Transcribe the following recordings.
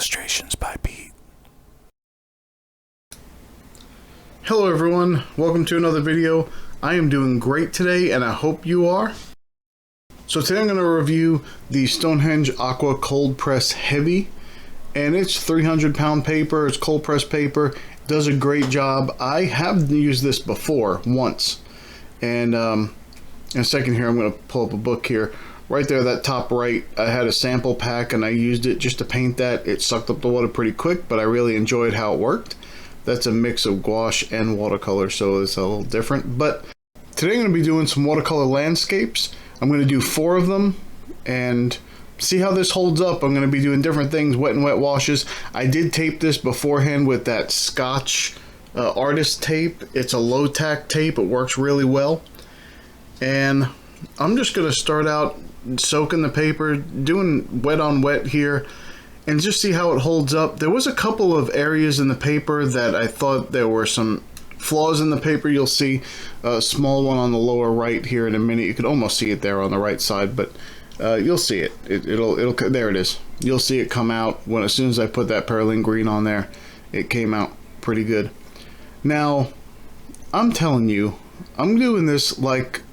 Illustrations by Pete. Hello everyone, welcome to another video. I am doing great today and I hope you are. So today I'm going to review the Stonehenge Aqua Cold Press Heavy, and it's 300-pound paper. It's cold press paper. It does a great job. I have used this before once, and in a second here I'm going to pull up a book here. Right there, that top right, I had a sample pack and I used it just to paint that. It sucked up the water pretty quick, but I really enjoyed how it worked. That's a mix of gouache and watercolor, so it's a little different. But today I'm going to be doing some watercolor landscapes. I'm going to do 4 of them and see how this holds up. I'm going to be doing different things, wet and wet washes. I did tape this beforehand with that Scotch artist tape. It's a low tack tape. It works really well. And I'm just going to start out soaking the paper, doing wet on wet here, and just see how it holds up. There was a couple of areas in the paper that I thought there were some flaws in the paper. You'll see a small one on the lower right here in a minute. You can almost see it there on the right side, but you'll see it. It'll there it is. You'll see it come out when, as soon as I put that Perlin green on there, it came out pretty good. Now, I'm telling you, I'm doing this like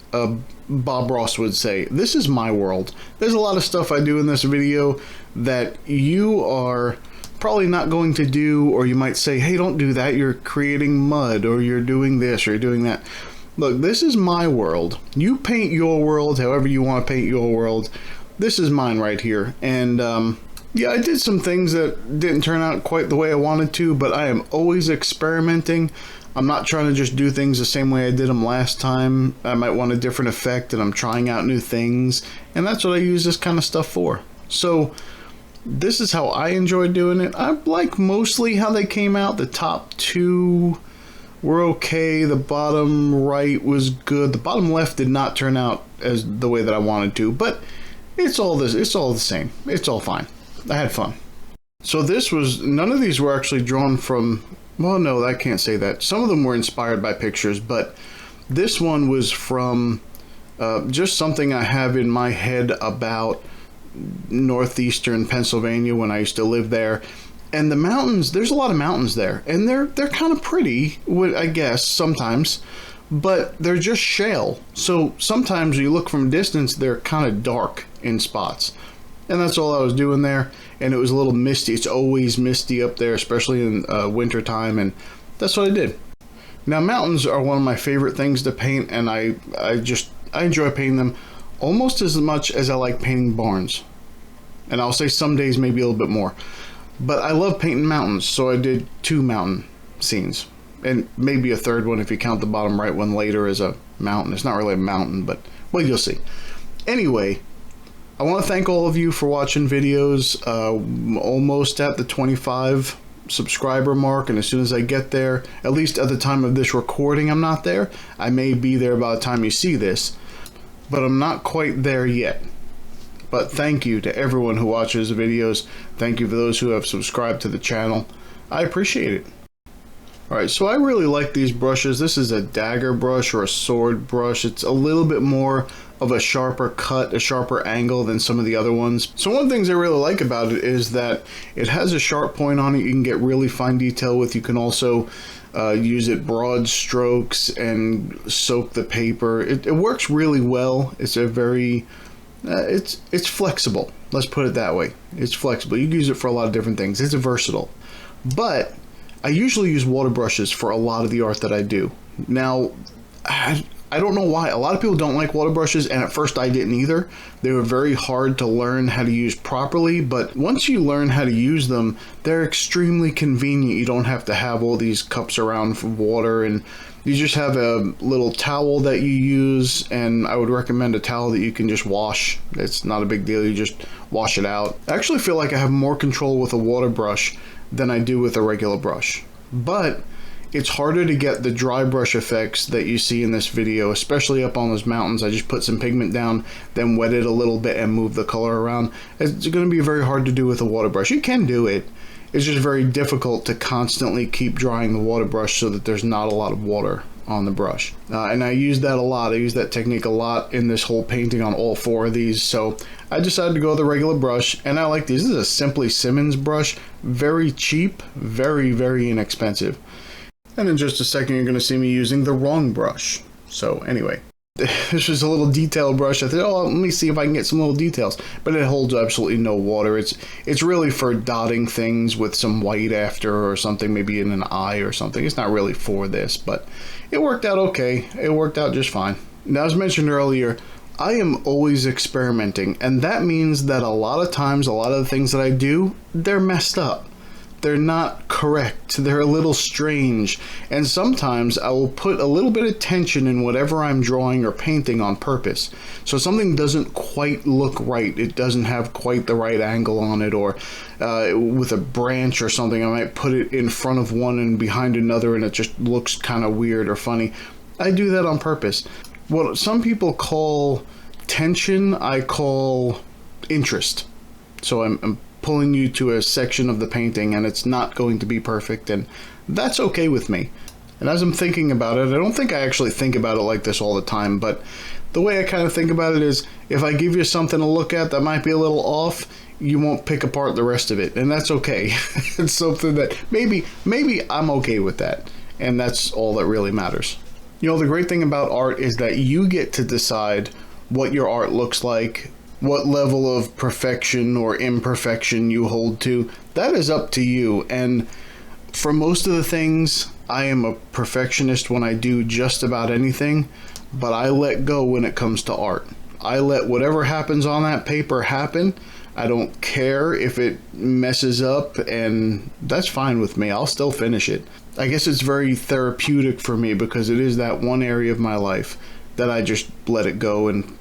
Bob Ross would say. This is my world. There's a lot of stuff I do in this video that you are probably not going to do, or you might say, hey, don't do that, you're creating mud, or you're doing this, or you're doing that. Look, this is my world. You paint your world however you want to paint your world. This is mine right here. And yeah, I did some things that didn't turn out quite the way I wanted to, but I am always experimenting. I'm not trying to just do things the same way I did them last time. I might want a different effect, and I'm trying out new things, and that's what I use this kind of stuff for. So this is how I enjoy doing it. I like mostly how they came out. The top 2 were okay. The bottom right was good. The bottom left did not turn out as the way that I wanted to, but it's all this. It's all the same. It's all fine. I had fun. So this was, none of these were actually drawn from, well, no, I can't say that. Some of them were inspired by pictures, but this one was from just something I have in my head about northeastern Pennsylvania when I used to live there. And the mountains, there's a lot of mountains there, and they're kind of pretty, I guess, sometimes, but they're just shale. So sometimes you look from a distance, they're kind of dark in spots. And that's all I was doing there. And it was a little misty. It's always misty up there, especially in winter time, and that's what I did. Now, mountains are one of my favorite things to paint, and I enjoy painting them almost as much as I like painting barns. And I'll say some days maybe a little bit more. But I love painting mountains, so I did 2 mountain scenes. And maybe a third one if you count the bottom right one later as a mountain. It's not really a mountain, but, well, you'll see. Anyway, I want to thank all of you for watching videos. Almost at the 25 subscriber mark, and as soon as I get there, at least at the time of this recording, I'm not there. I may be there by the time you see this, but I'm not quite there yet. But thank you to everyone who watches the videos. Thank you for those who have subscribed to the channel. I appreciate it. Alright, so I really like these brushes. This is a dagger brush or a sword brush. It's a little bit more of a sharper cut, a sharper angle than some of the other ones. So one of the things I really like about it is that it has a sharp point on it. You can get really fine detail with. You can also use it broad strokes and soak the paper. It works really well. It's a very, it's flexible. Let's put it that way. It's flexible. You can use it for a lot of different things. It's versatile. But I usually use water brushes for a lot of the art that I do. Now, I don't know why. A lot of people don't like water brushes, and at first I didn't either. They were very hard to learn how to use properly, but once you learn how to use them, they're extremely convenient. You don't have to have all these cups around for water, and you just have a little towel that you use, and I would recommend a towel that you can just wash. It's not a big deal. You just wash it out. I actually feel like I have more control with a water brush than I do with a regular brush, but it's harder to get the dry brush effects that you see in this video, especially up on those mountains. I just put some pigment down, then wet it a little bit and move the color around. It's going to be very hard to do with a water brush. You can do it. It's just very difficult to constantly keep drying the water brush so that there's not a lot of water on the brush. And I use that a lot. I use that technique a lot in this whole painting on all 4 of these. So I decided to go with the regular brush, and I like these. This is a Simply Simmons brush. Very cheap, very, very inexpensive. And in just a second, you're going to see me using the wrong brush. So anyway, this was a little detail brush. I thought, oh, let me see if I can get some little details. But it holds absolutely no water. It's really for dotting things with some white after or something, maybe in an eye or something. It's not really for this, but it worked out okay. It worked out just fine. Now, as mentioned earlier, I am always experimenting, and that means that a lot of times, a lot of the things that I do, they're messed up. They're not correct. They're a little strange. And sometimes I will put a little bit of tension in whatever I'm drawing or painting on purpose. So something doesn't quite look right. It doesn't have quite the right angle on it, or with a branch or something, I might put it in front of one and behind another, and it just looks kind of weird or funny. I do that on purpose. What some people call tension, I call interest. So I'm pulling you to a section of the painting, and it's not going to be perfect, and that's okay with me. And as I'm thinking about it, I don't think I actually think about it like this all the time, but the way I kind of think about it is, if I give you something to look at that might be a little off, you won't pick apart the rest of it, and that's okay. It's something that maybe I'm okay with that, and that's all that really matters. You know, the great thing about art is that you get to decide what your art looks like, what level of perfection or imperfection you hold to. That is up to you. And for most of the things, I am a perfectionist when I do just about anything, but I let go when it comes to art. I let whatever happens on that paper happen. I don't care if it messes up, and that's fine with me. I'll still finish it. I guess it's very therapeutic for me because it is that one area of my life that I just let it go, and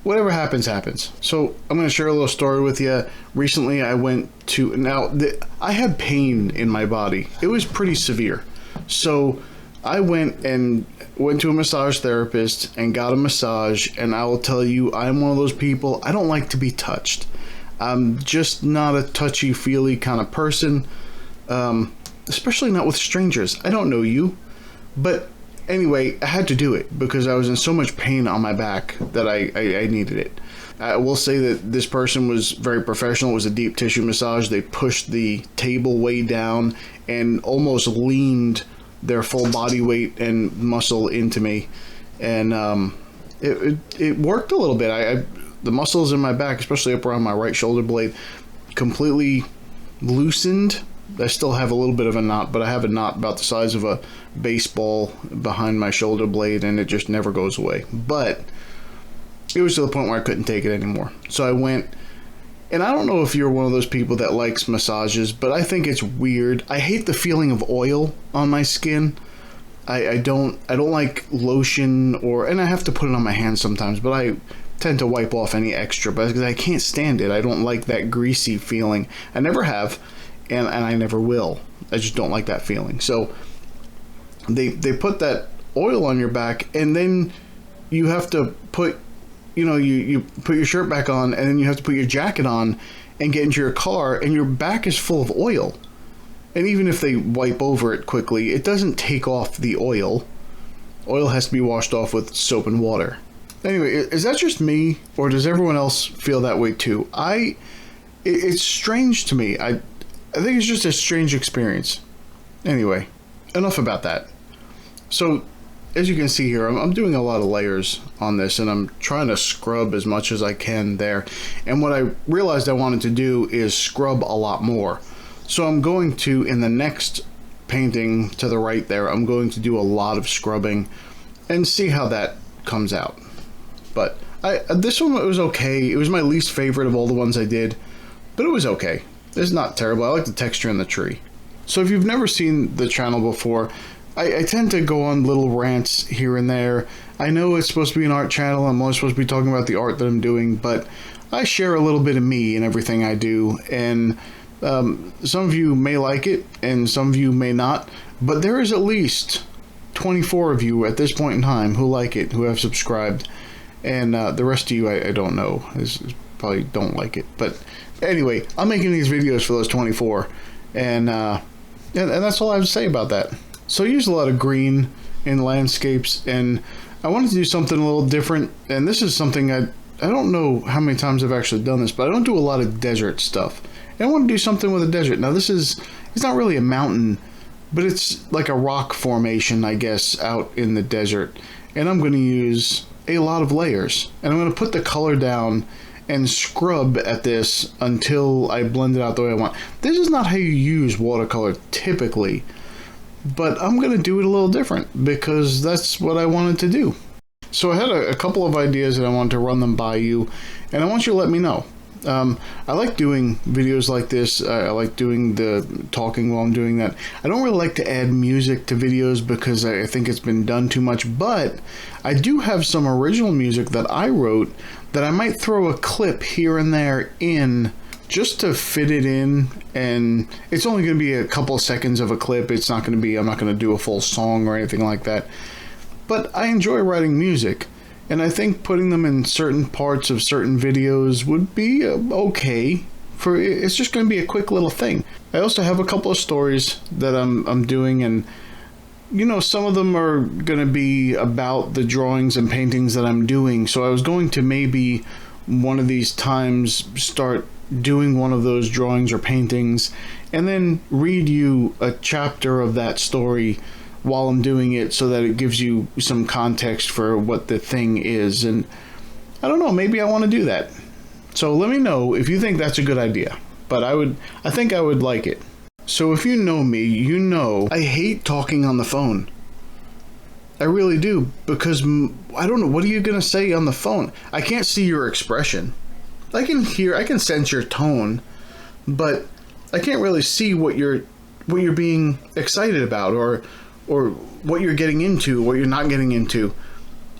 whatever happens, happens. So I'm going to share a little story with you. Recently, I went to, I had pain in my body. It was pretty severe. So I went to a massage therapist and got a massage, and I will tell you, I'm one of those people, I don't like to be touched. I'm just not a touchy-feely kind of person, especially not with strangers. I don't know you, but anyway, I had to do it because I was in so much pain on my back that I needed it. I will say that this person was very professional. It was a deep tissue massage. They pushed the table way down and almost leaned their full body weight and muscle into me. And it worked a little bit. The muscles in my back, especially up around my right shoulder blade, completely loosened. I still have a little bit of a knot, but I have a knot about the size of a baseball behind my shoulder blade, and it just never goes away. But it was to the point where I couldn't take it anymore. So I went, and I don't know if you're one of those people that likes massages, but I think it's weird. I hate the feeling of oil on my skin. I don't like lotion, and I have to put it on my hands sometimes, but I tend to wipe off any extra, but because I can't stand it. I don't like that greasy feeling. I never have. And I never will. I just don't like that feeling. So they put that oil on your back, and then you have to put, you put your shirt back on, and then you have to put your jacket on and get into your car, and your back is full of oil. And even if they wipe over it quickly, it doesn't take off the oil. Oil has to be washed off with soap and water. Anyway, is that just me, or does everyone else feel that way too? It's strange to me. I think it's just a strange experience. Anyway, enough about that. So, as you can see here, I'm doing a lot of layers on this, and I'm trying to scrub as much as I can there. And what I realized I wanted to do is scrub a lot more. So I'm going to, in the next painting to the right there, I'm going to do a lot of scrubbing and see how that comes out. But this one was okay. It was my least favorite of all the ones I did, but it was okay. It's not terrible. I like the texture in the tree. So if you've never seen the channel before, I tend to go on little rants here and there. I know it's supposed to be an art channel. I'm only supposed to be talking about the art that I'm doing, but I share a little bit of me in everything I do. And some of you may like it, and some of you may not. But there is at least 24 of you at this point in time who like it, who have subscribed. And the rest of you, I don't know. Probably don't like it. But anyway, I'm making these videos for those 24, and that's all I have to say about that. So I use a lot of green in landscapes, and I wanted to do something a little different. And this is something I don't know how many times I've actually done this, but I don't do a lot of desert stuff. And I want to do something with a desert. Now it's not really a mountain, but it's like a rock formation, I guess, out in the desert. And I'm going to use a lot of layers. And I'm going to put the color down and scrub at this until I blend it out the way I want. This is not how you use watercolor typically, but I'm going to do it a little different because that's what I wanted to do. So I had a couple of ideas and I wanted to run them by you, and I want you to let me know. I like doing videos like this. I like doing the talking while I'm doing that. I don't really like to add music to videos because I think it's been done too much, but I do have some original music that I wrote that I might throw a clip here and there in just to fit it in, and it's only going to be a couple of seconds of a clip. It's not going to be, I'm not going to do a full song or anything like that, but I enjoy writing music. And I think putting them in certain parts of certain videos would be okay. It's just going to be a quick little thing. I also have a couple of stories that I'm doing, and you know, some of them are going to be about the drawings and paintings that I'm doing. So I was going to maybe one of these times start doing one of those drawings or paintings and then read you a chapter of that story while I'm doing it, so that it gives you some context for what the thing is. And I don't know, maybe I want to do that. So let me know if you think that's a good idea. But I think I would like it. So if you know me, you know I hate talking on the phone. I really do, because I don't know, what are you going to say on the phone? I can't see your expression. I can sense your tone, but I can't really see what you're being excited about, or what you're getting into, what you're not getting into.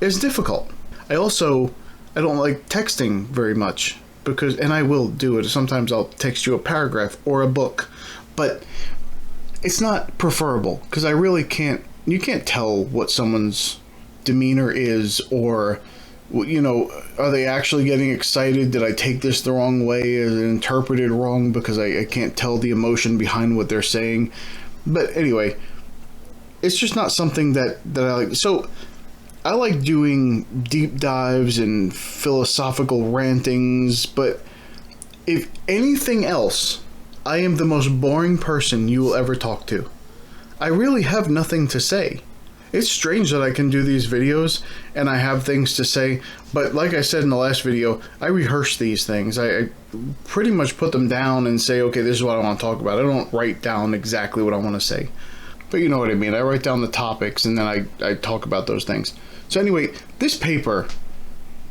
It's difficult. I don't like texting very much, and I will do it. Sometimes I'll text you a paragraph or a book, but it's not preferable because I really you can't tell what someone's demeanor is, or, you know, are they actually getting excited? Did I take this the wrong way? Is it interpreted wrong because I can't tell the emotion behind what they're saying? But anyway, it's just not something that I like. So I like doing deep dives and philosophical rantings, but if anything else, I am the most boring person you will ever talk to. I really have nothing to say. It's strange that I can do these videos and I have things to say, but like I said in the last video, I rehearse these things. I pretty much put them down and say, okay, this is what I want to talk about. I don't write down exactly what I want to say. But you know what I mean. I write down the topics and then I talk about those things. So anyway, this paper,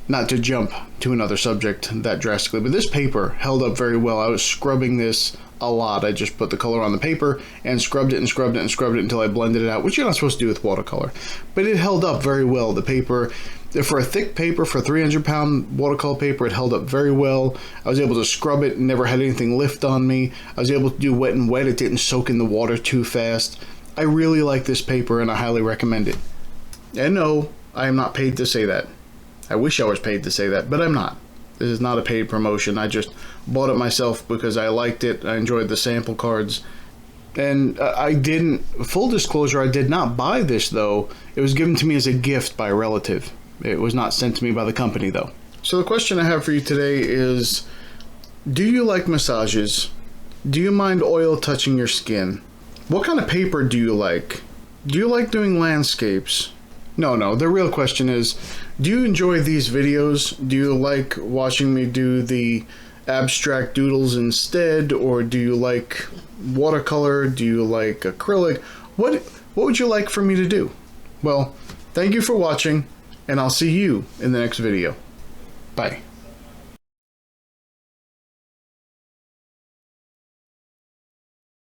not to jump to another subject that drastically, but this paper held up very well. I was scrubbing this a lot. I just put the color on the paper and scrubbed it and scrubbed it and scrubbed it until I blended it out, which you're not supposed to do with watercolor. But it held up very well. The paper, for a thick paper, for 300-pound watercolor paper, it held up very well. I was able to scrub it and never had anything lift on me. I was able to do wet and wet. It didn't soak in the water too fast. I really like this paper and I highly recommend it. And no, I am not paid to say that. I wish I was paid to say that, but I'm not. This is not a paid promotion. I just bought it myself because I liked it. I enjoyed the sample cards. And full disclosure, I did not buy this though. It was given to me as a gift by a relative. It was not sent to me by the company though. So the question I have for you today is, do you like massages? Do you mind oil touching your skin? What kind of paper do you like? Do you like doing landscapes? No, the real question is, do you enjoy these videos? Do you like watching me do the abstract doodles instead? Or do you like watercolor? Do you like acrylic? What would you like for me to do? Well, thank you for watching, and I'll see you in the next video. Bye.